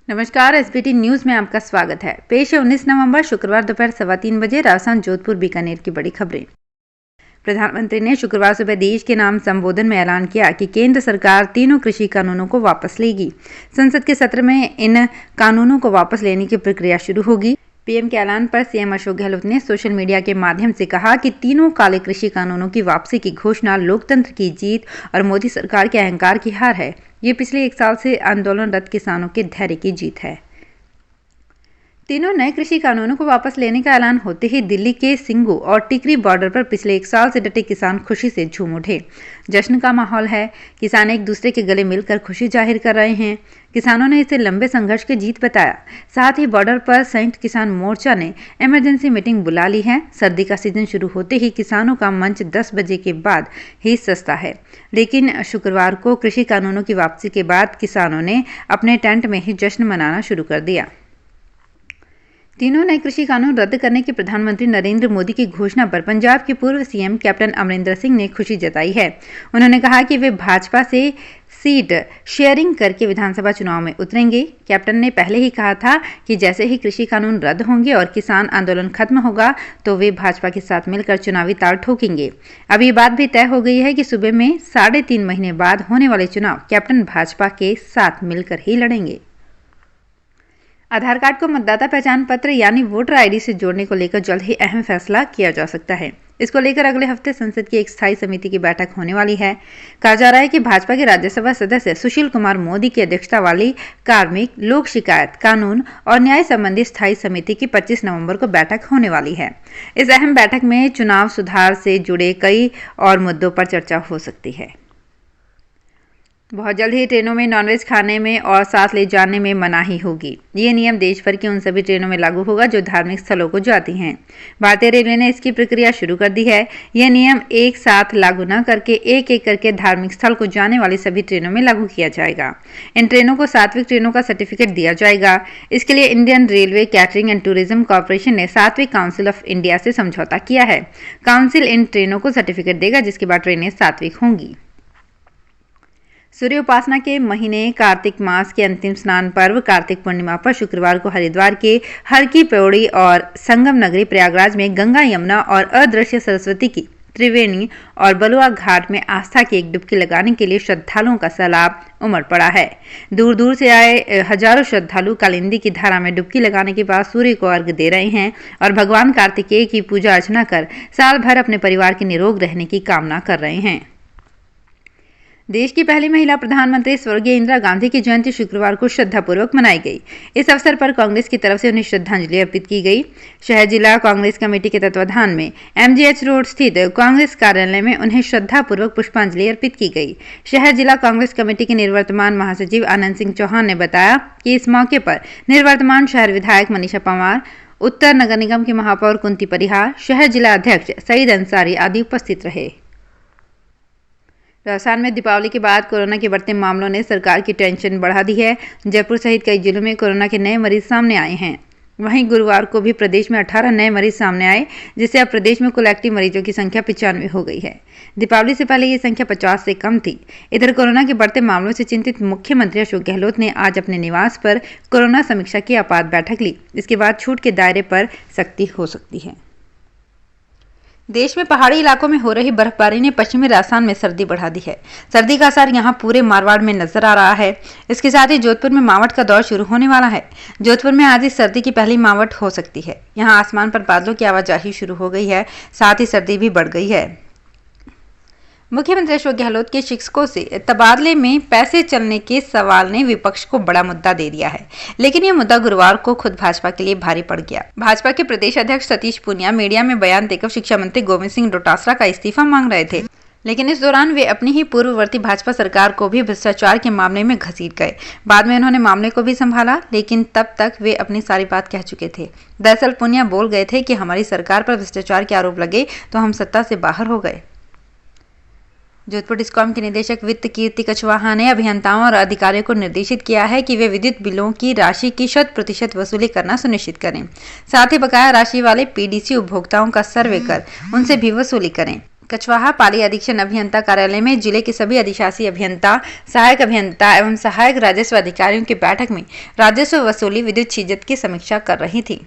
नमस्कार, SBT news में आपका स्वागत है। पेश है 19 नवंबर शुक्रवार दोपहर 3:15 बजे राजस्थान जोधपुर बीकानेर की बड़ी खबरें। प्रधानमंत्री ने शुक्रवार सुबह देश के नाम संबोधन में ऐलान किया कि केंद्र सरकार तीनों कृषि कानूनों को वापस लेगी। संसद के सत्र में इन कानूनों को वापस लेने की प्रक्रिया शुरू होगी। पीएम के ऐलान पर सीएम अशोक गहलोत ने सोशल मीडिया के माध्यम से कहा कि तीनों काले कृषि कानूनों की वापसी की घोषणा लोकतंत्र की जीत और मोदी सरकार के अहंकार की हार है। ये पिछले 1 साल से आंदोलनरत किसानों के धैर्य की जीत है। तीनों नए कृषि कानूनों को वापस लेने का ऐलान होते ही दिल्ली के सिंगू और टिकरी बॉर्डर पर पिछले 1 साल से डटे किसान खुशी से झूम उठे। जश्न का माहौल है। किसान एक दूसरे के गले मिलकर खुशी जाहिर कर रहे हैं। किसानों ने इसे लंबे संघर्ष की जीत बताया। साथ ही बॉर्डर पर संयुक्त किसान मोर्चा ने इमरजेंसी मीटिंग बुला ली है। सर्दी का सीजन शुरू होते ही किसानों का मंच 10 बजे के बाद ही सस्ता है, लेकिन शुक्रवार को कृषि कानूनों की वापसी के बाद किसानों ने अपने टेंट में ही जश्न मनाना शुरू कर दिया। तीनों नए कृषि कानून रद्द करने की प्रधानमंत्री नरेंद्र मोदी की घोषणा पर पंजाब के पूर्व सीएम कैप्टन अमरिंदर सिंह ने खुशी जताई है। उन्होंने कहा कि वे भाजपा से सीट शेयरिंग करके विधानसभा चुनाव में उतरेंगे। कैप्टन ने पहले ही कहा था कि जैसे ही कृषि कानून रद्द होंगे और किसान आंदोलन खत्म होगा तो वे भाजपा के साथ मिलकर चुनावी ताल ठोकेंगे। अब ये बात भी तय हो गई है कि सूबे में 3.5 महीने बाद होने वाले चुनाव कैप्टन भाजपा के साथ मिलकर ही लड़ेंगे। आधार कार्ड को मतदाता पहचान पत्र यानी वोटर आईडी से जोड़ने को लेकर जल्द ही अहम फैसला किया जा सकता है। इसको लेकर अगले हफ्ते संसद की एक स्थायी समिति की बैठक होने वाली है। कहा जा रहा है कि भाजपा के राज्यसभा सदस्य सुशील कुमार मोदी की अध्यक्षता वाली कार्मिक, लोक शिकायत, कानून और न्याय संबंधी स्थायी समिति की 25 नवंबर को बैठक होने वाली है। इस अहम बैठक में चुनाव सुधार से जुड़े कई और मुद्दों पर चर्चा हो सकती है। बहुत जल्द ही ट्रेनों में नॉनवेज खाने में और साथ ले जाने में मनाही होगी। ये नियम देश भर की उन सभी ट्रेनों में लागू होगा जो धार्मिक स्थलों को जाती हैं। भारतीय रेलवे ने इसकी प्रक्रिया शुरू कर दी है। यह नियम एक साथ लागू न करके एक एक करके धार्मिक स्थल को जाने वाली सभी ट्रेनों में लागू किया जाएगा। इन ट्रेनों को सात्विक ट्रेनों का सर्टिफिकेट दिया जाएगा। इसके लिए Indian railway catering and tourism corporation ने सात्विक काउंसिल ऑफ इंडिया से समझौता किया है। काउंसिल इन ट्रेनों को सर्टिफिकेट देगा जिसके बाद ट्रेनें सात्विक होंगी। सूर्य उपासना के महीने कार्तिक मास के अंतिम स्नान पर्व कार्तिक पूर्णिमा पर शुक्रवार को हरिद्वार के हर की पौड़ी और संगम नगरी प्रयागराज में गंगा, यमुना और अदृश्य सरस्वती की त्रिवेणी और बलुआ घाट में आस्था की एक डुबकी लगाने के लिए श्रद्धालुओं का सैलाब उमड़ पड़ा है। दूर दूर से आए हजारों श्रद्धालु कालिंदी की धारा में डुबकी लगाने के बाद सूर्य को अर्घ्य दे रहे हैं और भगवान कार्तिकेय की पूजा अर्चना कर साल भर अपने परिवार के निरोग रहने की कामना कर रहे हैं। देश की पहली महिला प्रधानमंत्री स्वर्गीय इंदिरा गांधी की जयंती शुक्रवार को श्रद्धापूर्वक मनाई गई। इस अवसर पर कांग्रेस की तरफ से उन्हें श्रद्धांजलि अर्पित की गई। शहर जिला कांग्रेस कमेटी के तत्वाधान में एमजीएच रोड स्थित कांग्रेस कार्यालय में उन्हें श्रद्धापूर्वक पुष्पांजलि अर्पित की गई। शहर जिला कांग्रेस कमेटी के निवर्तमान महासचिव आनंद सिंह चौहान ने बताया कि इस मौके पर निवर्तमान शहर विधायक मनीषा पंवार, उत्तर नगर निगम के महापौर कुंती परिहार, शहर जिला अध्यक्ष सईद अंसारी आदि उपस्थित रहे। राजस्थान में दीपावली के बाद कोरोना के बढ़ते मामलों ने सरकार की टेंशन बढ़ा दी है। जयपुर सहित कई जिलों में कोरोना के नए मरीज सामने आए हैं। वहीं गुरुवार को भी प्रदेश में 18 नए मरीज सामने आए, जिससे अब प्रदेश में कुल एक्टिव मरीजों की संख्या 95 हो गई है। दीपावली से पहले ये संख्या 50 से कम थी। इधर कोरोना के बढ़ते मामलों से चिंतित मुख्यमंत्री अशोक गहलोत ने आज अपने निवास पर कोरोना समीक्षा की आपात बैठक ली। इसके बाद छूट के दायरे पर सख्ती हो सकती है। देश में पहाड़ी इलाकों में हो रही बर्फबारी ने पश्चिमी राजस्थान में सर्दी बढ़ा दी है। सर्दी का असर यहां पूरे मारवाड़ में नजर आ रहा है। इसके साथ ही जोधपुर में मावठ का दौर शुरू होने वाला है। जोधपुर में आज इस सर्दी की पहली मावठ हो सकती है। यहां आसमान पर बादलों की आवाजाही शुरू हो गई है, साथ ही सर्दी भी बढ़ गई है। मुख्यमंत्री अशोक गहलोत के शिक्षकों से तबादले में पैसे चलने के सवाल ने विपक्ष को बड़ा मुद्दा दे दिया है, लेकिन यह मुद्दा गुरुवार को खुद भाजपा के लिए भारी पड़ गया। भाजपा के प्रदेश अध्यक्ष सतीश पूनिया मीडिया में बयान देकर शिक्षा मंत्री गोविंद सिंह डोटासरा का इस्तीफा मांग रहे थे, लेकिन इस दौरान वे अपनी ही पूर्ववर्ती भाजपा सरकार को भी भ्रष्टाचार के मामले में घसीट गए। बाद में उन्होंने मामले को भी संभाला, लेकिन तब तक वे अपनी सारी बात कह चुके थे। दरअसल पूनिया बोल गए थे कि हमारी सरकार पर भ्रष्टाचार के आरोप लगे तो हम सत्ता से बाहर हो गए। जोधपुर डिस्कॉम के निदेशक वित्त कीर्ति कछवाहा ने अभियंताओं और अधिकारियों को निर्देशित किया है कि वे विद्युत बिलों की राशि की 100% वसूली करना सुनिश्चित करें। साथ ही बकाया राशि वाले पीडीसी उपभोक्ताओं का सर्वे कर उनसे भी वसूली करें। कछवाहा पाली अधीक्षण अभियंता कार्यालय में जिले के सभी अधिशासी अभियंता, सहायक अभियंता एवं सहायक राजस्व अधिकारियों की बैठक में राजस्व वसूली विद्युत छीजत की समीक्षा कर रही थी।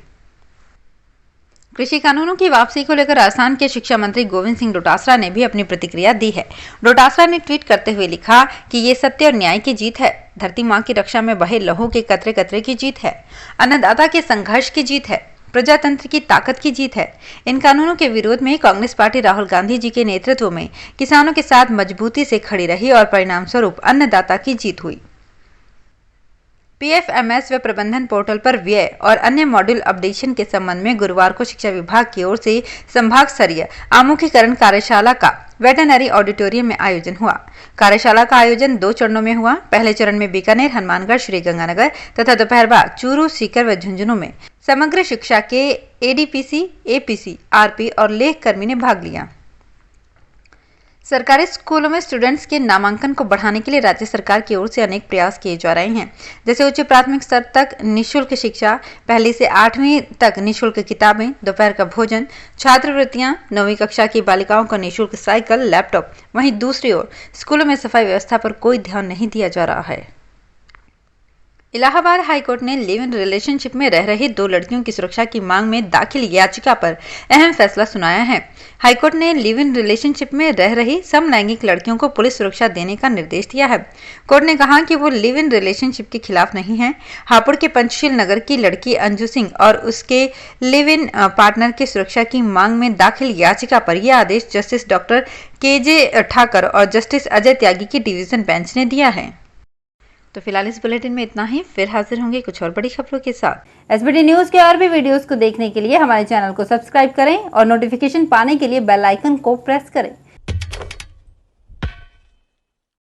कृषि कानूनों की वापसी को लेकर राजस्थान के शिक्षा मंत्री गोविंद सिंह डोटासरा ने भी अपनी प्रतिक्रिया दी है। डोटासरा ने ट्वीट करते हुए लिखा कि ये सत्य और न्याय की जीत है, धरती मां की रक्षा में बहे लहू के कतरे कतरे की जीत है, अन्नदाता के संघर्ष की जीत है, प्रजातंत्र की ताकत की जीत है। इन कानूनों के विरोध में कांग्रेस पार्टी राहुल गांधी जी के नेतृत्व में किसानों के साथ मजबूती से खड़ी रही और परिणाम स्वरूप अन्नदाता की जीत हुई। पीएफएमएस व प्रबंधन पोर्टल पर व्यय और अन्य मॉड्यूल अपडेशन के संबंध में गुरुवार को शिक्षा विभाग की ओर से संभाग स्तरीय आमुखीकरण कार्यशाला का वेटरनरी ऑडिटोरियम में आयोजन हुआ। कार्यशाला का आयोजन 2 चरणों में हुआ। पहले चरण में बीकानेर, हनुमानगढ़, श्रीगंगानगर तथा दोपहर बाद चूरू, सीकर व झुंझुनू में समग्र शिक्षा के एडीपीसी, एपीसी, आरपी और लेख कर्मी ने भाग लिया। सरकारी स्कूलों में स्टूडेंट्स के नामांकन को बढ़ाने के लिए राज्य सरकार की ओर से अनेक प्रयास किए जा रहे हैं, जैसे उच्च प्राथमिक स्तर तक निःशुल्क शिक्षा, पहली से 8वीं तक निःशुल्क किताबें, दोपहर का भोजन, छात्रवृत्तियां, 9वीं कक्षा की बालिकाओं को निःशुल्क साइकिल, लैपटॉप। वहीं दूसरी ओर स्कूलों में सफाई व्यवस्था पर कोई ध्यान नहीं दिया जा रहा है। इलाहाबाद हाईकोर्ट ने लिव इन रिलेशनशिप में रह रही 2 लड़कियों की सुरक्षा की मांग में दाखिल याचिका पर अहम फैसला सुनाया है। हाईकोर्ट ने लिव इन रिलेशनशिप में रह रही समलैंगिक लड़कियों को पुलिस सुरक्षा देने का निर्देश दिया है। कोर्ट ने कहा कि वो लिव इन रिलेशनशिप के खिलाफ नहीं है। हापुड़ के पंचशील नगर की लड़की अंजू सिंह और उसके लिव इन पार्टनर की सुरक्षा की मांग में दाखिल याचिका पर यह आदेश जस्टिस डॉक्टर KJ ठाकर और जस्टिस अजय त्यागी की डिवीजन बेंच ने दिया है। तो फिलहाल इस बुलेटिन में इतना ही। फिर हाजिर होंगे कुछ और बड़ी खबरों के साथ। SBT न्यूज के और भी वीडियोस को देखने के लिए हमारे चैनल को सब्सक्राइब करें और नोटिफिकेशन पाने के लिए बेल आइकन को प्रेस करें।